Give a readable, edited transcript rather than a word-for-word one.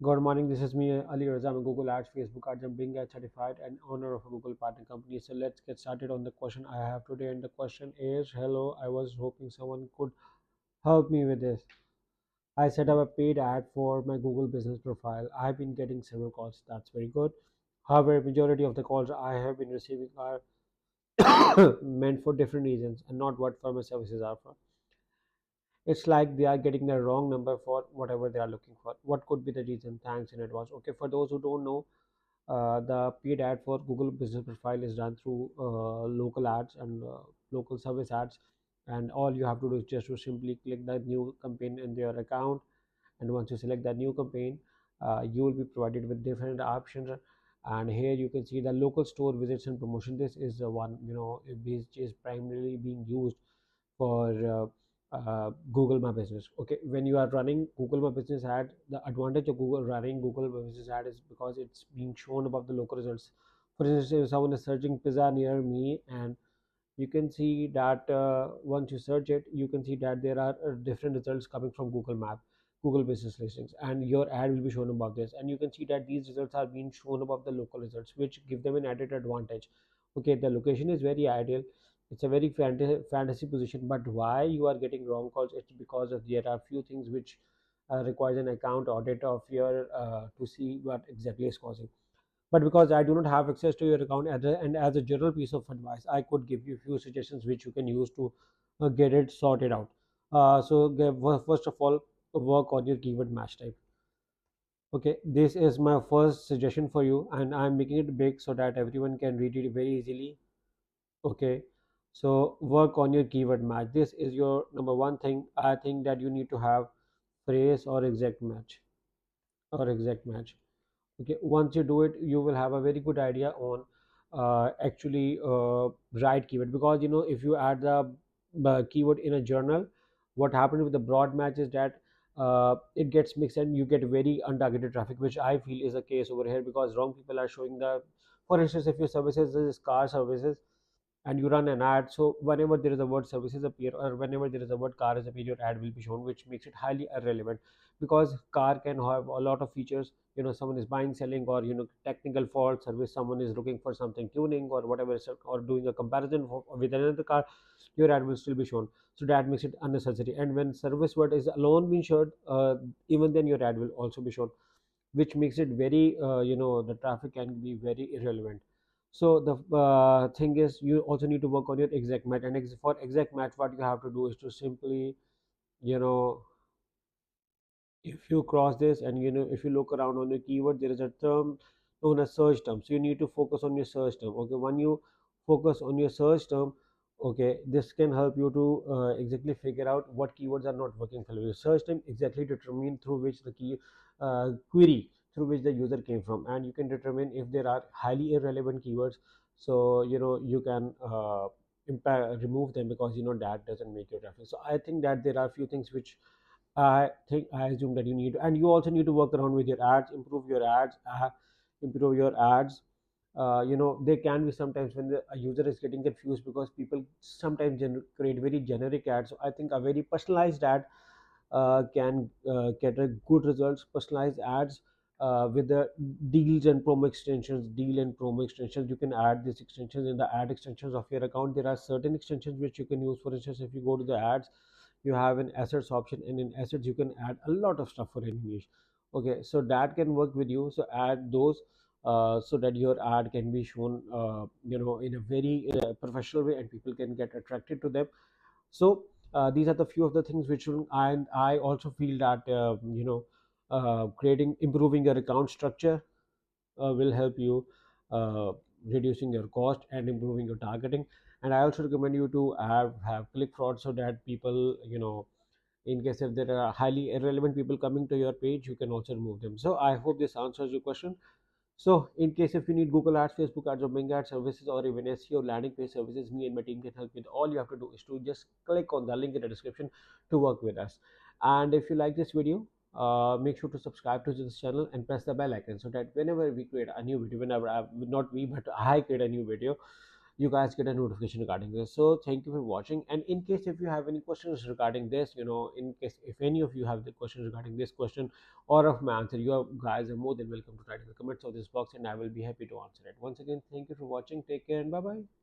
Good morning. This is me, ALIRAZAMARKETING. I'm a Google Ads, Facebook Ads, and Bing Ads certified and owner of a Google partner company. So let's get started on the question I have today. And the question is, hello, I was hoping someone could help me with this. I set up a paid ad for my Google business profile. I've been getting several calls. That's very good. However, majority of the calls I have been receiving are meant for different reasons and not what firm services are for. It's like they are getting the wrong number for whatever they are looking for. What could be the reason? Thanks in advance. Okay, for those who don't know, the paid ad for Google Business Profile is done through local ads and local service ads, and all you have to do is just to simply click the new campaign in your account, and once you select that new campaign, you will be provided with different options. And here you can see the local store visits and promotion. This is the one, which is primarily being used for Google My Business. Okay, when you are running Google My Business ad, the advantage of Google running Google My Business ad is because it's being shown above the local results. For instance, if someone is searching pizza near me, and you can see that once you search it, you can see that there are different results coming from Google Map, Google Business Listings, and your ad will be shown above this. And you can see that these results are being shown above the local results, which give them an added advantage. Okay, the location is very ideal. It's a very fantasy position, but why you are getting wrong calls? It's because of there are few things which requires an account audit of your to see what exactly is causing. But because I do not have access to your account, and as a general piece of advice, I could give you a few suggestions which you can use to get it sorted out. First of all, work on your keyword match type. Okay, this is my first suggestion for you, and I'm making it big so that everyone can read it very easily. Okay, so work on your keyword match. This is your number one thing. I think that you need to have phrase or exact match. Okay, once you do it, you will have a very good idea on actually right keyword, because if you add the keyword in a journal, what happens with the broad match is that it gets mixed and you get very untargeted traffic, which I feel is the case over here, because wrong people are showing the, for instance, if your services is car services and you run an ad, so whenever there is a word services appear or whenever there is a word car is appear, your ad will be shown, which makes it highly irrelevant, because car can have a lot of features. Someone is buying, selling, or technical fault service, someone is looking for something tuning or whatever, or doing a comparison with another car, your ad will still be shown. So that makes it unnecessary. And when service word is alone being shown, even then your ad will also be shown, which makes it very the traffic can be very irrelevant. So the thing is, you also need to work on your exact match. And for exact match, what you have to do is to simply, you know if you cross this, and if you look around on your keyword, there is a term known as search term. So you need to focus on your search term. Okay, when you focus on your search term, okay, this can help you to exactly figure out what keywords are not working for you. Search term exactly determine through which the query through which the user came from, and you can determine if there are highly irrelevant keywords. So you can impact remove them, because that doesn't make your traffic. So I think that there are few things which I assume that you need, and you also need to work around with your ads, improve your ads. There can be sometimes when a user is getting confused, because people sometimes create very generic ads. So I think a very personalized ad can get a good results. Personalized ads with the deal and promo extensions. You can add these extensions in the ad extensions of your account. There are certain extensions which you can use. For instance, if you go to the ads, you have an assets option, and in assets you can add a lot of stuff for any niche. Okay, so that can work with you. So add those so that your ad can be shown in a very professional way, and people can get attracted to them. So these are the few of the things which and I also feel that creating improving your account structure will help you reducing your cost and improving your targeting. And I also recommend you to have click fraud, so that people, in case if there are highly irrelevant people coming to your page, you can also remove them. So I hope this answers your question. So in case if you need Google Ads, Facebook Ads, or Bing Ads services, or even SEO landing page services, me and my team can help with. All you have to do is to just click on the link in the description to work with us. And if you like this video, make sure to subscribe to this channel and press the bell icon, so that whenever we create a new video, whenever not we but I create a new video, you guys get a notification regarding this. So thank you for watching, and in case if you have any questions regarding this, in case if any of you have the questions regarding this question or of my answer, guys are more than welcome to write in the comments of this box, and I will be happy to answer it. Once again, thank you for watching, take care, and bye bye.